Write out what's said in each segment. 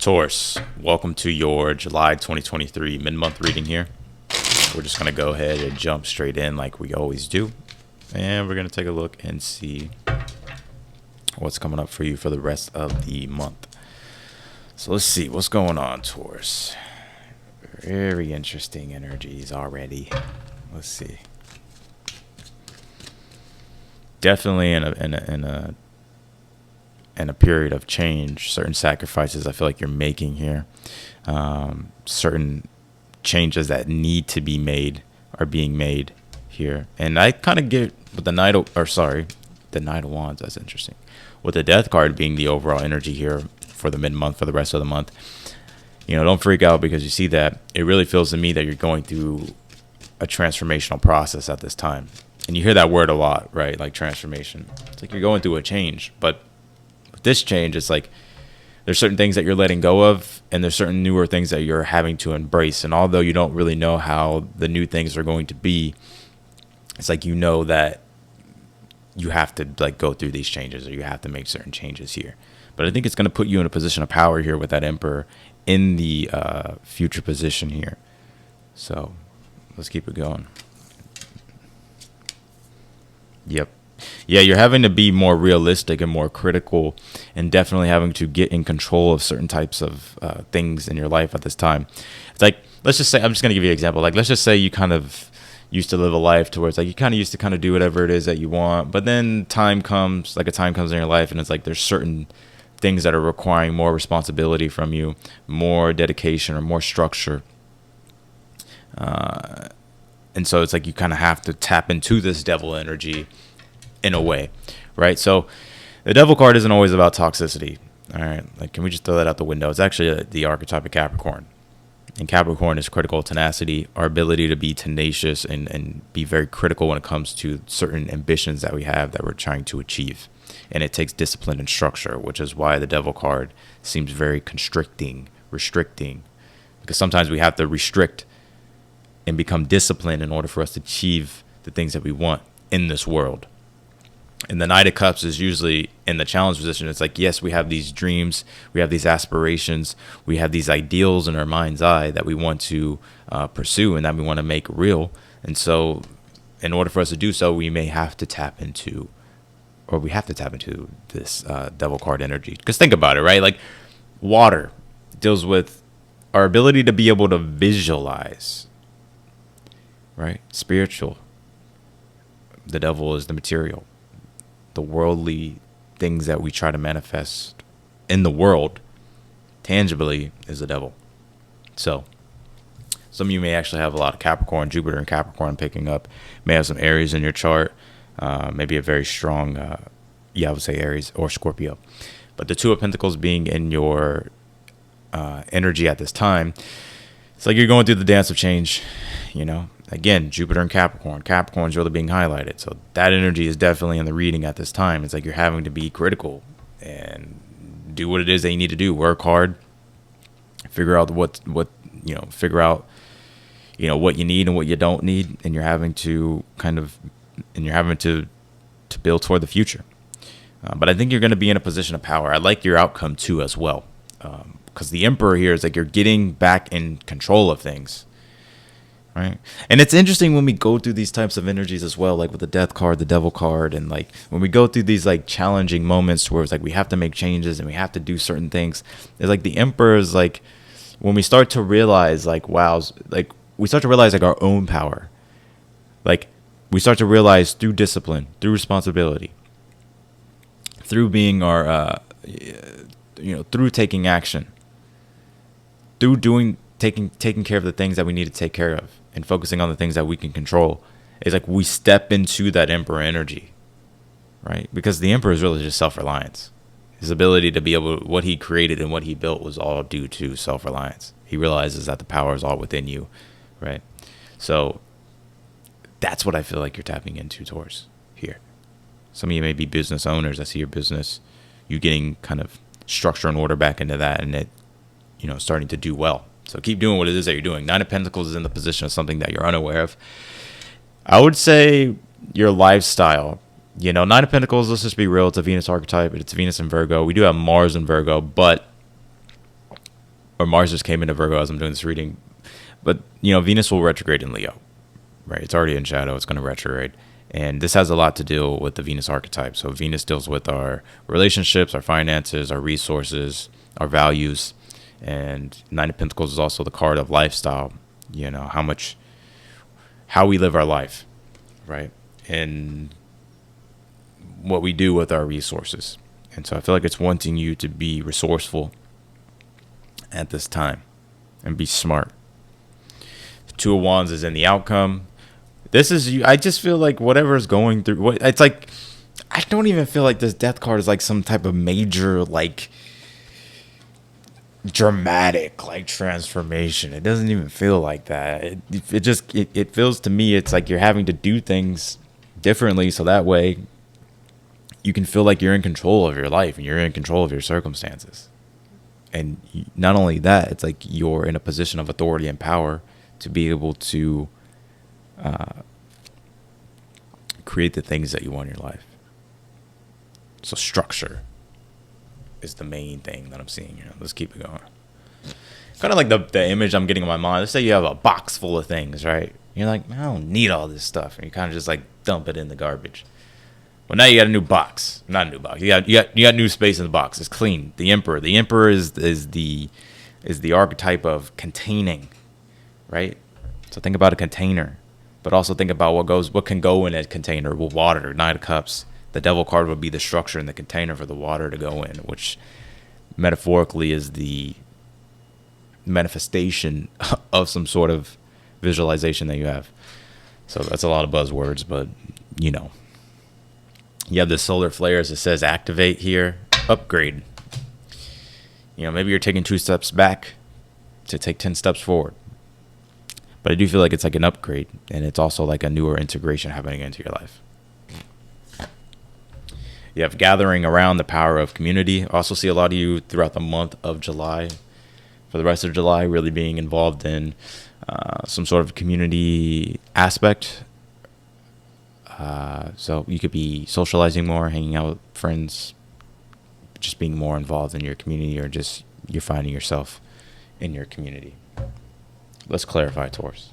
Taurus, welcome to your July 2023 mid-month reading here. We're just going to go ahead and jump straight in like we always do. And we're going to take a look and see what's coming up for you for the rest of the month. So let's see what's going on, Taurus. Very interesting energies already. Let's see. Definitely in a period of change, certain sacrifices I feel like you're making here. Certain changes that need to be made are being made here. And I kind of get with the Knight of Wands, that's interesting. With the Death card being the overall energy here for the mid-month, for the rest of the month. Don't freak out because you see that. It really feels to me that you're going through a transformational process at this time. And you hear that word a lot, right? Like transformation. It's like you're going through a change. But with this change, it's like there's certain things that you're letting go of, and there's certain newer things that you're having to embrace. And although you don't really know how the new things are going to be, it's like that you have to go through these changes, or you have to make certain changes here. But I think it's going to put you in a position of power here with that Emperor in the future position here. So let's keep it going. Yep. Yeah, you're having to be more realistic and more critical, and definitely having to get in control of certain types of things in your life at this time. It's like, let's just say, I'm just going to give you an example. Like, let's just say you kind of used to live a life to where it's like you kind of used to kind of do whatever it is that you want, but then a time comes in your life, and it's like there's certain things that are requiring more responsibility from you, more dedication or more structure. And so it's like you kind of have to tap into this devil energy in a way, right? So the devil card isn't always about toxicity. All right. Like, can we just throw that out the window? It's actually the archetype of Capricorn. And Capricorn is critical tenacity, our ability to be tenacious and be very critical when it comes to certain ambitions that we have that we're trying to achieve. And it takes discipline and structure, which is why the devil card seems very restricting, because sometimes we have to restrict and become disciplined in order for us to achieve the things that we want in this world. And the Knight of Cups is usually in the challenge position. It's like, yes, we have these dreams, we have these aspirations, we have these ideals in our mind's eye that we want to pursue and that we want to make real. And so in order for us to do so, we have to tap into this devil card energy. Because think about it, right? Like, water deals with our ability to be able to visualize, right? Spiritual. The devil is the material. The worldly things that we try to manifest in the world tangibly is the devil. So some of you may actually have a lot of Capricorn, Jupiter and Capricorn picking up. May have some Aries in your chart. Maybe a very strong, I would say Aries or Scorpio. But the Two of Pentacles being in your energy at this time, it's like you're going through the dance of change, Again, Jupiter and Capricorn. Capricorn's really being highlighted. So that energy is definitely in the reading at this time. It's like you're having to be critical and do what it is that you need to do. Work hard. Figure out what you need and what you don't need. And you're having to to build toward the future. But I think you're going to be in a position of power. I like your outcome too as well. Because the Emperor here is like you're getting back in control of things. Right. And it's interesting when we go through these types of energies as well, like with the Death card, the Devil card, and like when we go through these like challenging moments where it's like we have to make changes and we have to do certain things. It's like the Emperor is like when we start to realize like, wow, like we start to realize like our own power. Like we start to realize through discipline, through responsibility, through being through taking action, through taking care of the things that we need to take care of and focusing on the things that we can control. It's like we step into that Emperor energy, right? Because the Emperor is really just self-reliance. His ability to be able, what he created and what he built was all due to self-reliance. He realizes that the power is all within you, right? So that's what I feel like you're tapping into, Taurus, here. Some of you may be business owners. I see your business, you getting kind of structure and order back into that, and it, starting to do well. So keep doing what it is that you're doing. Nine of Pentacles is in the position of something that you're unaware of. I would say your lifestyle. Nine of Pentacles, let's just be real. It's a Venus archetype. It's Venus in Virgo. We do have Mars in Virgo, but or Mars just came into Virgo as I'm doing this reading. But, you know, Venus will retrograde in Leo, right? It's already in shadow. It's going to retrograde. And this has a lot to do with the Venus archetype. So Venus deals with our relationships, our finances, our resources, our values. And Nine of Pentacles is also the card of lifestyle, you know, how we live our life, right? And what we do with our resources. And so I feel like it's wanting you to be resourceful at this time and be smart. The Two of Wands is in the outcome. This is, I just feel like whatever is going through, it's like, I don't even feel like this death card is like some type of major, like, dramatic, like, transformation. It doesn't even feel like that. It feels to me, it's like you're having to do things differently so that way you can feel like you're in control of your life and you're in control of your circumstances. And not only that, it's like you're in a position of authority and power to be able to create the things that you want in your life. So structure is the main thing that I'm seeing here. Let's keep it going. Kind of like the image I'm getting in my mind. Let's say you have a box full of things, right? You're like, I don't need all this stuff. And you kind of just like dump it in the garbage. Well, now you got a new box. Not a new box. You got new space in the box. It's clean. The Emperor. The Emperor is the archetype of containing, right? So think about a container, but also think about what can go in a container. Well, water. Nine of Cups. The Devil card would be the structure in the container for the water to go in, which metaphorically is the manifestation of some sort of visualization that you have. So that's a lot of buzzwords, but you know. You have the solar flares. It says activate here, upgrade. You know, maybe you're taking 2 steps back to take 10 steps forward. But I do feel like it's like an upgrade, and it's also like a newer integration happening into your life. You have gathering around, the power of community. I also see a lot of you throughout the month of July, for the rest of July, really being involved in some sort of community aspect. So you could be socializing more, hanging out with friends, just being more involved in your community, or just you're finding yourself in your community. Let's clarify, Taurus.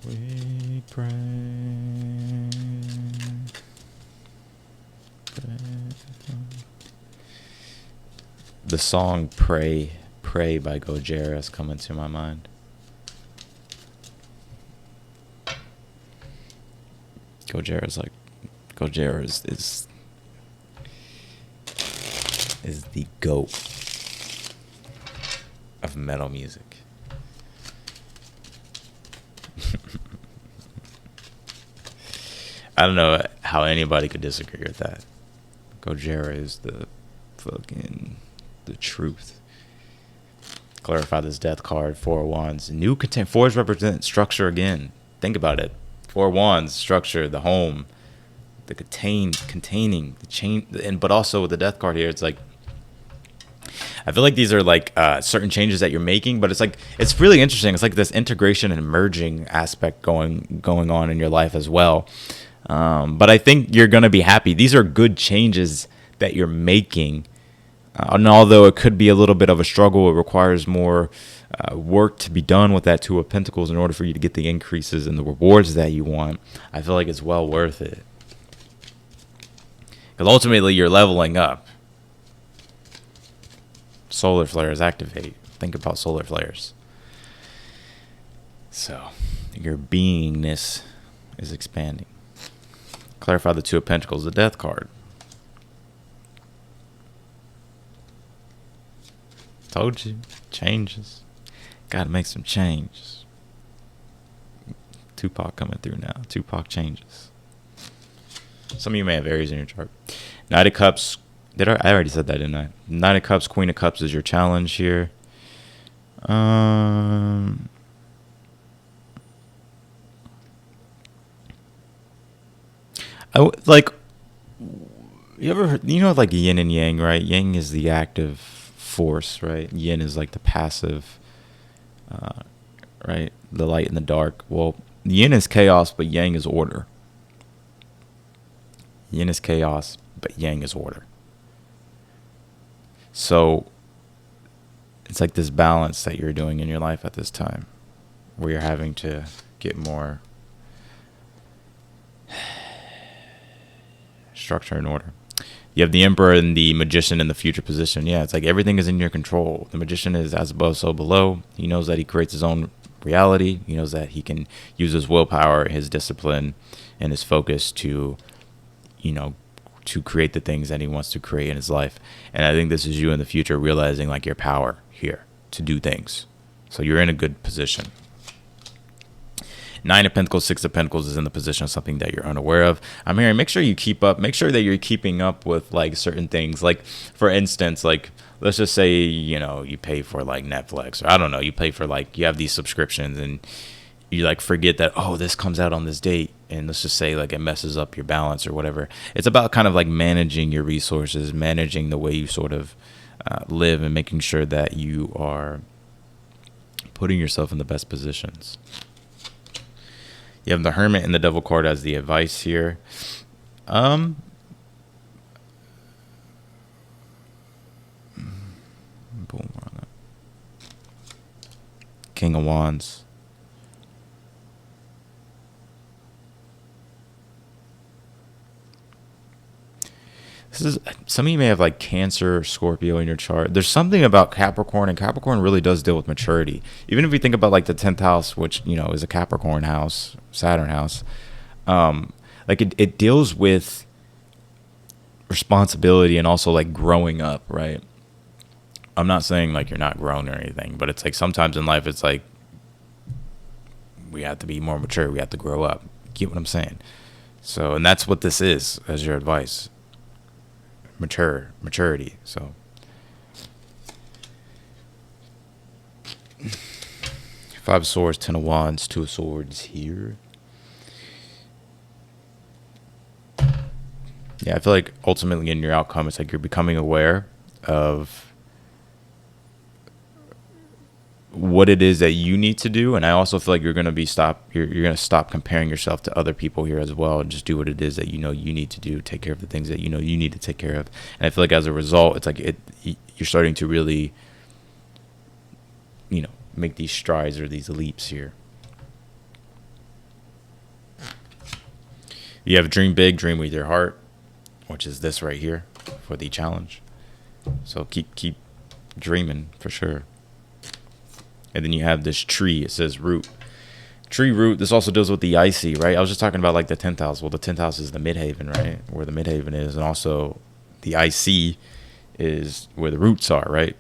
We pray. The song Pray by Gojira is coming to my mind. Gojira is the GOAT of metal music. I don't know how anybody could disagree with that. Gojira is the truth. Clarify this death card. 4 of Wands. New contain. 4s represent structure again. Think about it. 4 of Wands, structure, the home, the containing, the chain, but also with the death card here, it's like I feel like these are like certain changes that you're making, but it's really interesting. It's like this integration and merging aspect going on in your life as well. But I think you're gonna be happy. These are good changes that you're making. And although it could be a little bit of a struggle, it requires more work to be done with that 2 of Pentacles in order for you to get the increases and the rewards that you want. I feel like it's well worth it. Because ultimately, you're leveling up. Solar flares activate. Think about solar flares. So, your beingness is expanding. Clarify the 2 of Pentacles, the Death card. Told you, changes. Gotta make some changes. Tupac coming through now. Tupac changes. Some of you may have Aries in your chart. Knight of Cups. I already said that, didn't I? Knight of Cups, Queen of Cups is your challenge here. Like yin and yang, right? Yang is the active force, right? Yin is like the passive, right? The light and the dark. Well, yin is chaos, but yang is order. Yin is chaos, but yang is order. So it's like this balance that you're doing in your life at this time, where you're having to get more structure and order. You have the Emperor and the Magician in the future position. Yeah, it's like everything is in your control. The Magician is as above, so below. He knows that he creates his own reality. He knows that he can use his willpower, his discipline, and his focus to, to create the things that he wants to create in his life. And I think this is you in the future realizing like your power here to do things. So you're in a good position. Nine of Pentacles, Six of Pentacles is in the position of something that you're unaware of. I'm hearing, make sure you keep up. Make sure that you're keeping up with like certain things. Like, for instance, like, let's just say, you pay for like Netflix, or I don't know, you pay for like, you have these subscriptions and you like forget that, oh, this comes out on this date. And let's just say like it messes up your balance or whatever. It's about kind of like managing your resources, managing the way you sort of live, and making sure that you are putting yourself in the best positions. You have the Hermit and the Devil card as the advice here. Boom, King of Wands. This is, some of you may have like Cancer or Scorpio in your chart. There's something about Capricorn, and Capricorn really does deal with maturity. Even if we think about like the 10th house, which, is a Capricorn house, Saturn house, like it deals with responsibility and also like growing up, right? I'm not saying like you're not grown or anything, but it's like sometimes in life it's like we have to be more mature. We have to grow up. Get what I'm saying? So, and that's what this is as your advice. Maturity. So Five of Swords, Ten of Wands, Two of Swords here. Yeah, I feel like ultimately in your outcome, it's like you're becoming aware of what it is that you need to do. And I also feel like you're going to stop comparing yourself to other people here as well, and just do what it is that you need to do. Take care of the things that you need to take care of. And I feel like as a result, it's like you're starting to really make these strides or these leaps here. You have dream big, dream with your heart, which is this right here for the challenge. So keep dreaming for sure. And then you have this tree. It says root. Tree root. This also deals with the icy, right? I was just talking about like the 10th house. Well, the 10th house is the midhaven, right? Where the midhaven is. And also the icy is where the roots are, right?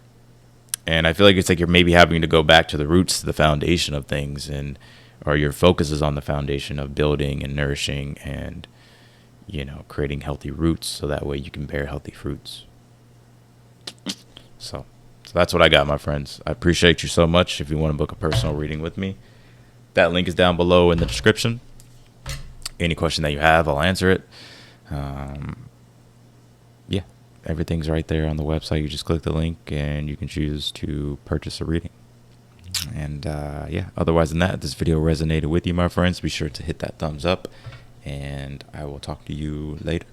And I feel like it's like you're maybe having to go back to the roots, to the foundation of things, or your focus is on the foundation of building and nourishing and, creating healthy roots, so that way you can bear healthy fruits. So that's what I got, my friends. I appreciate you so much. If you want to book a personal reading with me, that link is down below in the description. Any question that you have, I'll answer it. Yeah, everything's right there on the website. You just click the link and you can choose to purchase a reading. And otherwise than that, if this video resonated with you, my friends, be sure to hit that thumbs up, and I will talk to you later.